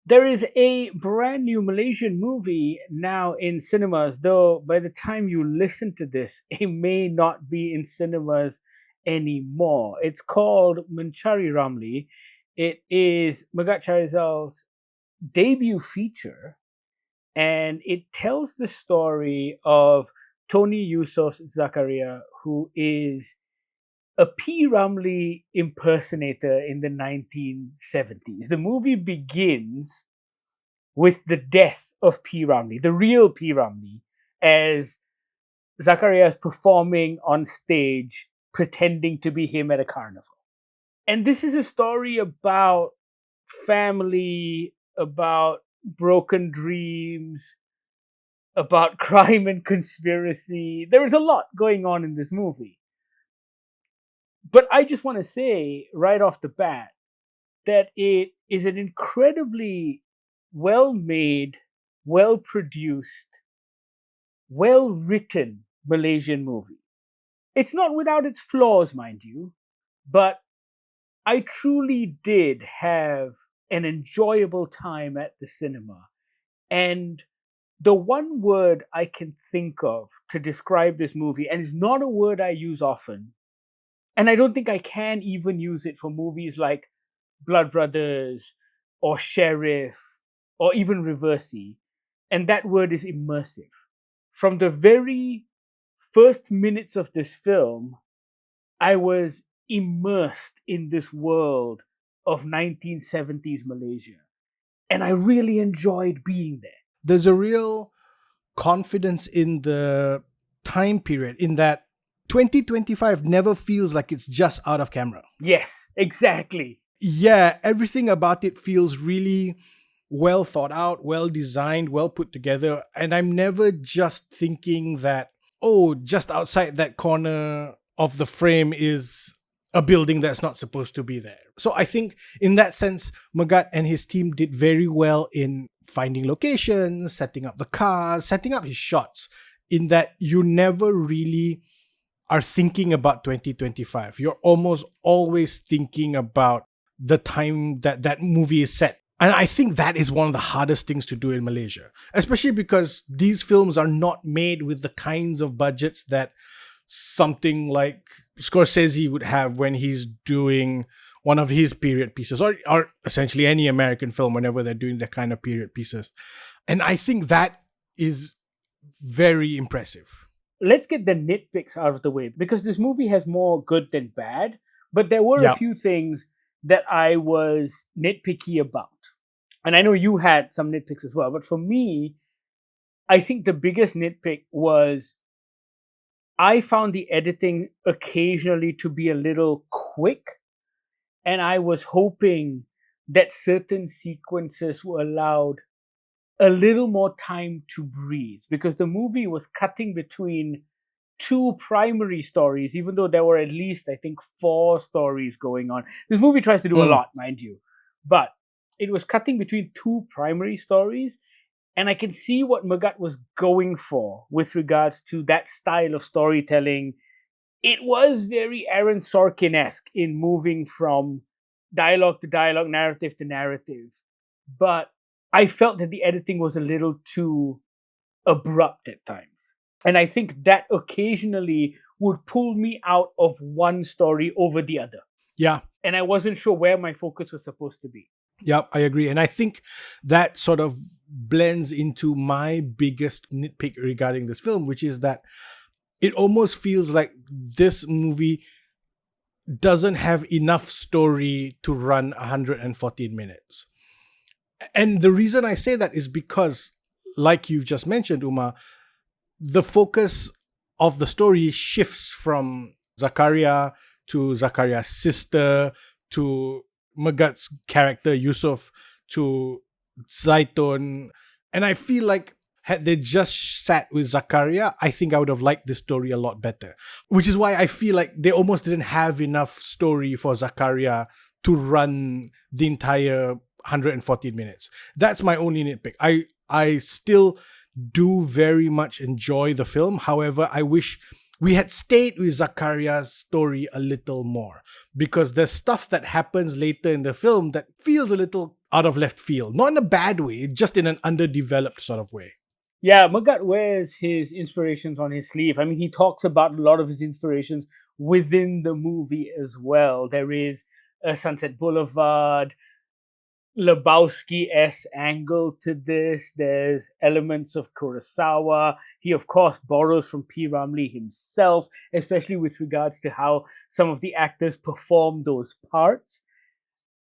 There is a brand new Malaysian movie now in cinemas, though by the time you listen to this, it may not be in cinemas anymore. It's called Mencari Ramlee. It is Megat Sharizal's debut feature, and it tells the story of Tony Yusuf's Zakaria, who is a P. Ramlee impersonator in the 1970s. The movie begins with the death of P. Ramlee, the real P. Ramlee, as Zachariah is performing on stage pretending to be him at a carnival. And this is a story about family, about broken dreams, about crime and conspiracy. There is a lot going on in this movie. But I just want to say right off the bat that it is an incredibly well made, well produced, well written Malaysian movie. It's not without its flaws, mind you, but I truly did have an enjoyable time at the cinema. And the one word I can think of to describe this movie, and it's not a word I use often, and I don't think I can even use it for movies like Blood Brothers or Sheriff or even Reversey, and that word is immersive. From the very first minutes of this film, I was immersed in this world of 1970s Malaysia, and I really enjoyed being there. There's a real confidence in the time period, in that 2025 never feels like it's just out of camera. Yes, exactly. Yeah, everything about it feels really well thought out, well designed, well put together. And I'm never just thinking that, oh, just outside that corner of the frame is a building that's not supposed to be there. So I think in that sense, Megat and his team did very well in finding locations, setting up the cars, setting up his shots, in that you never really are thinking about 2025. You're almost always thinking about the time that that movie is set. And I think that is one of the hardest things to do in Malaysia, especially because these films are not made with the kinds of budgets that something like Scorsese would have when he's doing one of his period pieces, or essentially any American film whenever they're doing that kind of period pieces. And I think that is very impressive. Let's get the nitpicks out of the way because this movie has more good than bad, but there were a Yeah. few things that I was nitpicky about. And I know you had some nitpicks as well, but for me, I think the biggest nitpick was I found the editing occasionally to be a little quick, and I was hoping that certain sequences were allowed a little more time to breathe because the movie was cutting between two primary stories, even though there were at least, I think, four stories going on. This movie tries to do a lot, mind you, but it was cutting between two primary stories. And I can see what Megat was going for with regards to that style of storytelling. It was very Aaron Sorkin-esque in moving from dialogue to dialogue, narrative to narrative. But I felt that the editing was a little too abrupt at times. And I think that occasionally would pull me out of one story over the other. Yeah. And I wasn't sure where my focus was supposed to be. Yeah, I agree. And I think that sort of blends into my biggest nitpick regarding this film, which is that it almost feels like this movie doesn't have enough story to run 114 minutes. And the reason I say that is because, like you've just mentioned, Uma, the focus of the story shifts from Zakaria to Zakaria's sister to Megat's character Yusuf to Zaitun. And I feel like had they just sat with Zakaria, I think I would have liked this story a lot better. Which is why I feel like they almost didn't have enough story for Zakaria to run the entire 114 minutes. That's my only nitpick. I still do very much enjoy the film. However, I wish we had stayed with Zakaria's story a little more, because there's stuff that happens later in the film that feels a little out of left field. Not in a bad way, just in an underdeveloped sort of way. Yeah, Magat wears his inspirations on his sleeve. I mean, he talks about a lot of his inspirations within the movie as well. There is a Sunset Boulevard, Lebowski-esque angle to this. There's elements of Kurosawa. He, of course, borrows from P. Ramlee himself, especially with regards to how some of the actors perform those parts.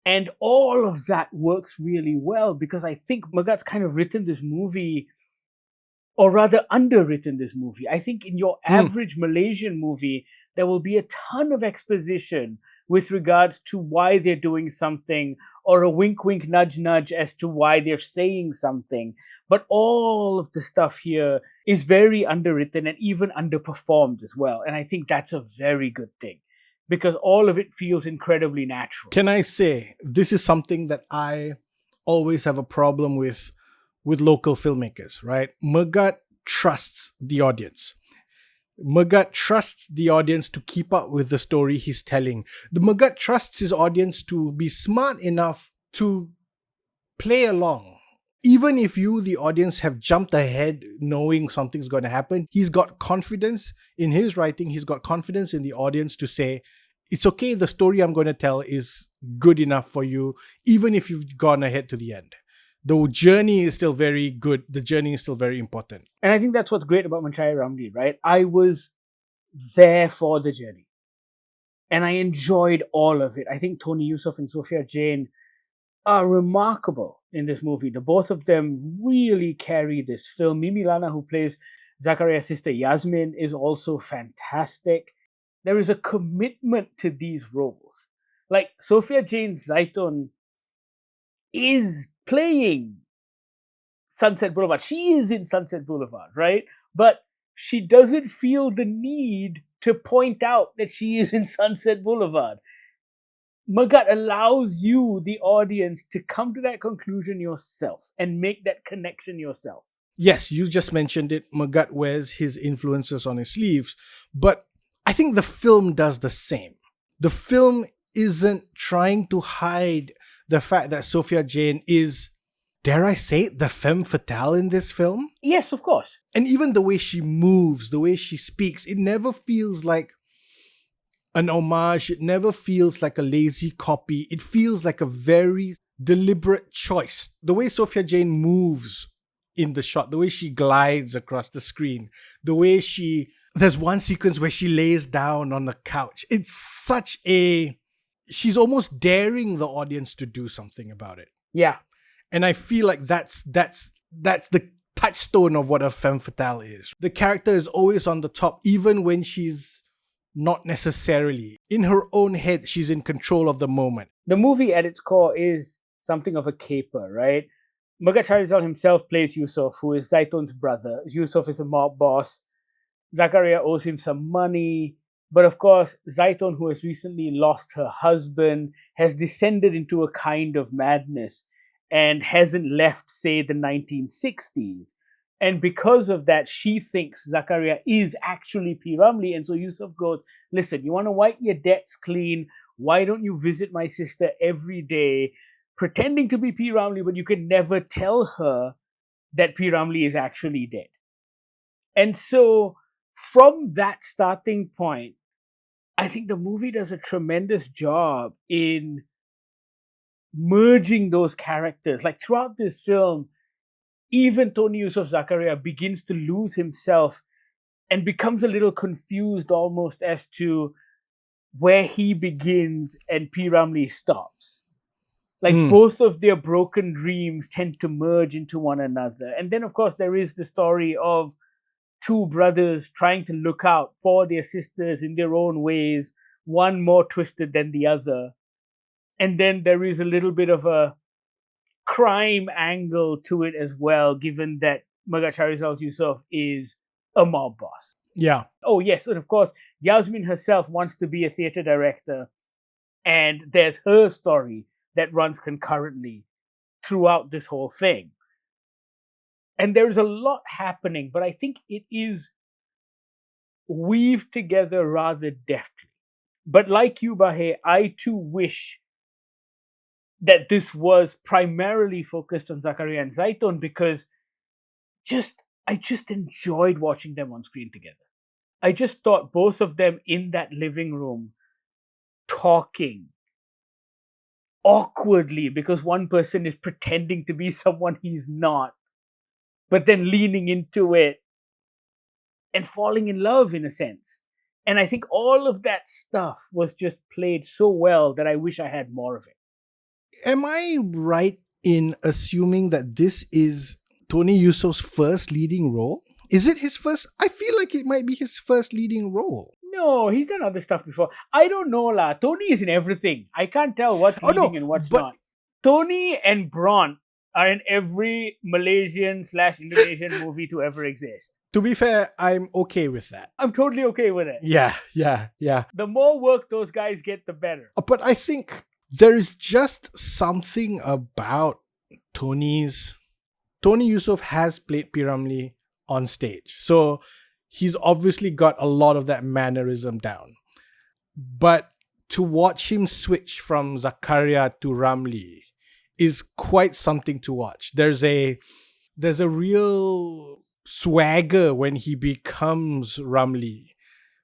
And all of that works really well because I think Magat's kind of written this movie, or rather underwritten this movie. I think in your Mm. average Malaysian movie, there will be a ton of exposition with regards to why they're doing something, or a wink, wink, nudge, nudge as to why they're saying something. But all of the stuff here is very underwritten and even underperformed as well. And I think that's a very good thing because all of it feels incredibly natural. Can I say this is something that I always have a problem with local filmmakers, right? Megat trusts the audience. Megat trusts the audience to keep up with the story he's telling. The Megat trusts his audience to be smart enough to play along. Even if you, the audience, have jumped ahead knowing something's going to happen, he's got confidence in his writing. He's got confidence in the audience to say, it's okay, the story I'm going to tell is good enough for you, even if you've gone ahead to the end. The journey is still very good. The journey is still very important. And I think that's what's great about Mencari Ramlee, right? I was there for the journey. And I enjoyed all of it. I think Tony Yusuf and Sophia Jane are remarkable in this movie. The both of them really carry this film. Mimi Lana, who plays Zakaria's sister Yasmin, is also fantastic. There is a commitment to these roles. Like Sophia Jane Zaitun is playing Sunset Boulevard. She is in Sunset Boulevard, right? But she doesn't feel the need to point out that she is in Sunset Boulevard. Magat allows you, the audience, to come to that conclusion yourself and make that connection yourself. Yes, you just mentioned it. Megat wears his influences on his sleeves, but I think the film does the same. The film isn't trying to hide the fact that Sophia Jane is, dare I say it, the femme fatale in this film. Yes, of course. And even the way she moves, the way she speaks, it never feels like an homage. It never feels like a lazy copy. It feels like a very deliberate choice. The way Sophia Jane moves in the shot, the way she glides across the screen, the way there's one sequence where she lays down on the couch. It's such she's almost daring the audience to do something about it. Yeah. And I feel like that's the touchstone of what a femme fatale is. The character is always on the top, even when she's not necessarily. In her own head, she's in control of the moment. The movie at its core is something of a caper, right? Megat Sharizal himself plays Yusuf, who is Zaitun's brother. Yusuf is a mob boss. Zakaria owes him some money. But of course, Zaitun, who has recently lost her husband, has descended into a kind of madness and hasn't left, say, the 1960s. And because of that, she thinks Zakaria is actually P. Ramlee. And so Yusuf goes, listen, you want to wipe your debts clean? Why don't you visit my sister every day, pretending to be P. Ramlee, but you can never tell her that P. Ramlee is actually dead. And so from that starting point, I think the movie does a tremendous job in merging those characters. Like throughout this film, even Tony Yusuf Zakaria begins to lose himself and becomes a little confused almost as to where he begins and P. Ramlee stops. Like both of their broken dreams tend to merge into one another. And then, of course, there is the story of two brothers trying to look out for their sisters in their own ways, one more twisted than the other. And then there is a little bit of a crime angle to it as well, given that Megat Sharizal Yusuf is a mob boss. Yeah. Oh, yes. And of course, Yasmin herself wants to be a theater director. And there's her story that runs concurrently throughout this whole thing. And there's a lot happening, but I think it is weave together rather deftly. But like you, Bahe, I too wish that this was primarily focused on Zakaria and Zaiton because I just enjoyed watching them on screen together. I just thought both of them in that living room talking awkwardly because one person is pretending to be someone he's not, but then leaning into it and falling in love in a sense. And I think all of that stuff was just played so well that I wish I had more of it. Am I right in assuming that this is Tony Yusuf's first leading role? Is it his first? I feel like it might be his first leading role. No, he's done other stuff before. I don't know, lah. Tony is in everything. I can't tell what's leading and what's not. Tony and Bron are in every Malaysian/Indonesian movie to ever exist. To be fair, I'm okay with that. I'm totally okay with it. Yeah. The more work those guys get, the better. But I think there is just something about Tony Yusuf has played P. Ramlee on stage. So he's obviously got a lot of that mannerism down. But to watch him switch from Zakaria to Ramlee is quite something to watch. There's a real swagger when he becomes Ramlee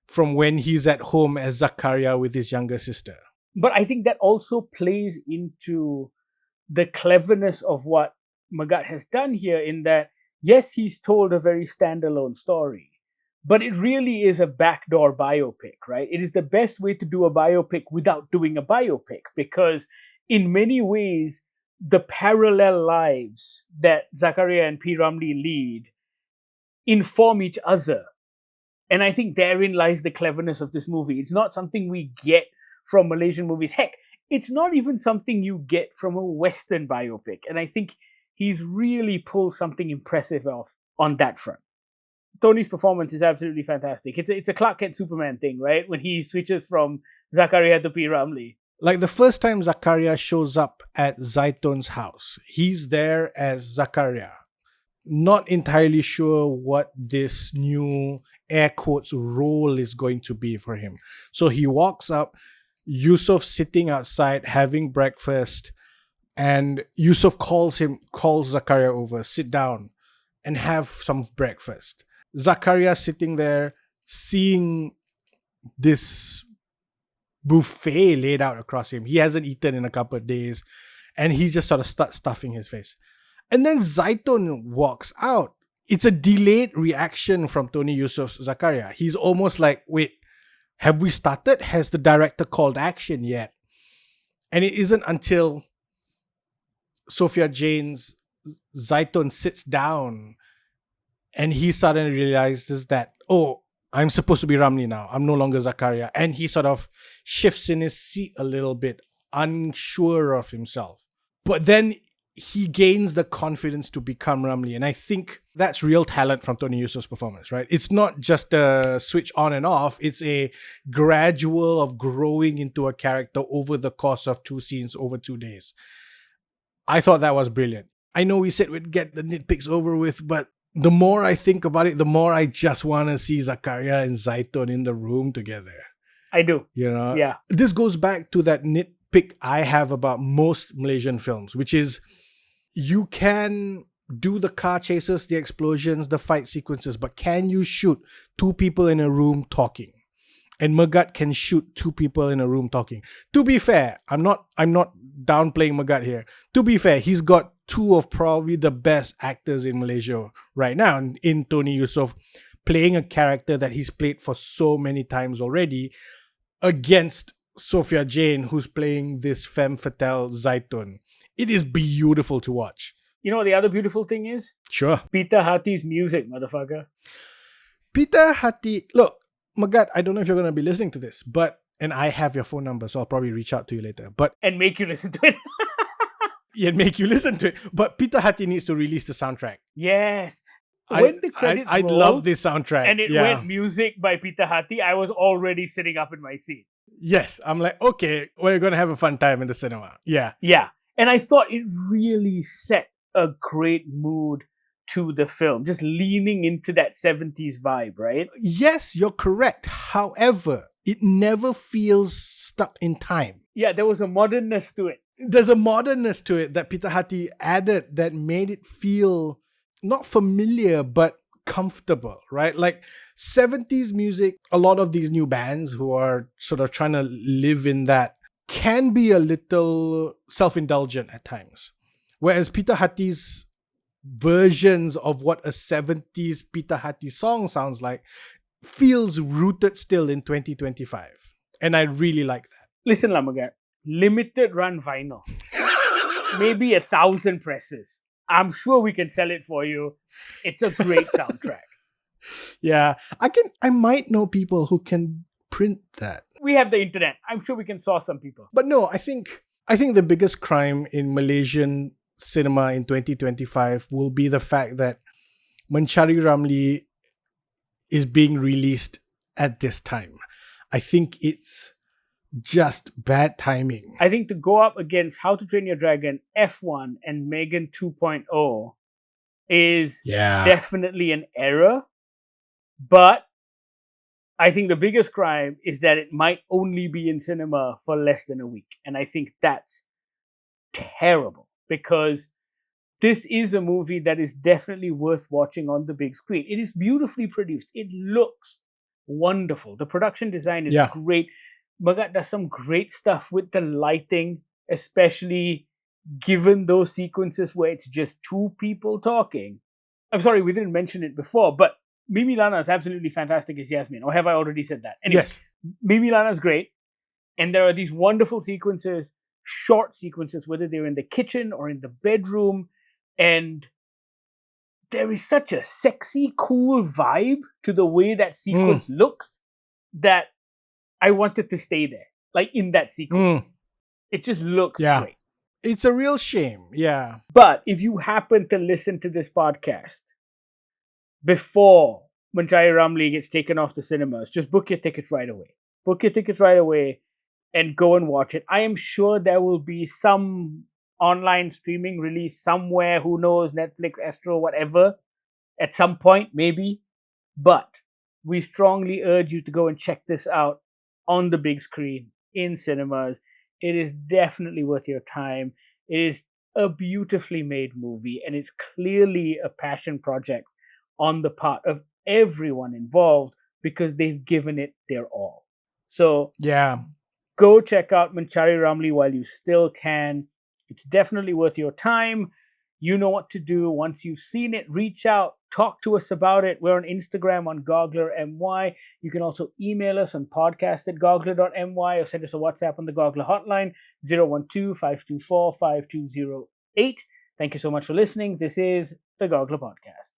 from when he's at home as Zakaria with his younger sister. But I think that also plays into the cleverness of what Megat has done here in that, yes, he's told a very standalone story, but it really is a backdoor biopic, right? It is the best way to do a biopic without doing a biopic because in many ways, the parallel lives that Zakaria and P. Ramlee lead inform each other. And I think therein lies the cleverness of this movie. It's not something we get from Malaysian movies. Heck, it's not even something you get from a Western biopic. And I think he's really pulled something impressive off on that front. Tony's performance is absolutely fantastic. It's a Clark Kent Superman thing, right? When he switches from Zakaria to P. Ramlee. Like the first time Zakaria shows up at Zaiton's house, he's there as Zakaria. Not entirely sure what this new air quotes role is going to be for him. So he walks up, Yusuf sitting outside having breakfast, and Yusuf calls Zakaria over, sit down and have some breakfast. Zakaria sitting there seeing this buffet laid out across him. He hasn't eaten in a couple of days and he just sort of starts stuffing his face. And then Zaiton walks out. It's a delayed reaction from Tony Yusuf's Zakaria. He's almost like, wait, have we started? Has the director called action yet? And it isn't until Sophia Jane's Zaiton sits down and he suddenly realizes that, oh, I'm supposed to be Ramlee now. I'm no longer Zakaria. And he sort of shifts in his seat a little bit, unsure of himself. But then he gains the confidence to become Ramlee. And I think that's real talent from Tony Yusuf's performance, right? It's not just a switch on and off. It's a gradual of growing into a character over the course of 2 scenes over 2 days. I thought that was brilliant. I know we said we'd get the nitpicks over with, but the more I think about it, the more I just want to see Zakaria and Zaiton in the room together. I do. You know? Yeah. This goes back to that nitpick I have about most Malaysian films, which is you can do the car chases, the explosions, the fight sequences, but can you shoot 2 people in a room talking? And Megat can shoot 2 people in a room talking. To be fair, I'm not downplaying Megat here. To be fair, he's got 2 of probably the best actors in Malaysia right now in Tony Yusuf, playing a character that he's played for so many times already against Sophia Jane, who's playing this femme fatale Zaiton. It is beautiful to watch. You know what the other beautiful thing is? Sure. Pita Hati's music, motherfucker. Pita Hati, look, Megat, I don't know if you're going to be listening to this, and I have your phone number, so I'll probably reach out to you later. And make you listen to it. And make you listen to it. But Pita Hati needs to release the soundtrack. Yes. When the credits I rolled, love this soundtrack. And it went music by Pita Hati, I was already sitting up in my seat. Yes. I'm like, okay, we're going to have a fun time in the cinema. Yeah. Yeah. And I thought it really set a great mood to the film, just leaning into that 70s vibe, right? Yes, you're correct. However, it never feels stuck in time. Yeah, there was a modernness to it. There's a modernness to it that Peter Hati added that made it feel not familiar but comfortable, right? Like 70s music, a lot of these new bands who are sort of trying to live in that can be a little self-indulgent at times. Whereas Peter Hati's versions of what a 70s Peter Hati song sounds like feels rooted still in 2025. And I really like that. Listen, Lamagat, limited run vinyl. Maybe 1,000 presses. I'm sure we can sell it for you. It's a great soundtrack. Yeah, I might know people who can print that. We have the internet. I'm sure we can source some people. But no, I think the biggest crime in Malaysian cinema in 2025 will be the fact that Mencari Ramlee is being released at this time. I think it's just bad timing. I think to go up against How to Train Your Dragon, F1, and Megan 2.0 is definitely an error. But I think the biggest crime is that it might only be in cinema for less than a week. And I think that's terrible because this is a movie that is definitely worth watching on the big screen. It is beautifully produced. It looks wonderful. The production design is great. Megat does some great stuff with the lighting, especially given those sequences where it's just two people talking. I'm sorry, we didn't mention it before, but Mimi Lana is absolutely fantastic as Yasmin. Or have I already said that? Anyway, yes. Mimi Lana is great. And there are these wonderful sequences, short sequences, whether they're in the kitchen or in the bedroom. And there is such a sexy, cool vibe to the way that sequence looks that I wanted to stay there, like in that sequence. It just looks great. It's a real shame, yeah. But if you happen to listen to this podcast before Mencari Ramlee gets taken off the cinemas, just book your tickets right away. Book your tickets right away and go and watch it. I am sure there will be some online streaming release somewhere, who knows, Netflix, Astro, whatever, at some point, maybe. But we strongly urge you to go and check this out on the big screen in cinemas. It is definitely worth your time. It is a beautifully made movie, and it's clearly a passion project on the part of everyone involved because they've given it their all. So go check out Mencari Ramlee while you still can. It's definitely worth your time. You know what to do. Once you've seen it, reach out, talk to us about it. We're on Instagram on GogglerMY. You can also email us on podcast@goggler.my or send us a WhatsApp on the Goggler hotline, 012-524-5208. Thank you so much for listening. This is the Goggler Podcast.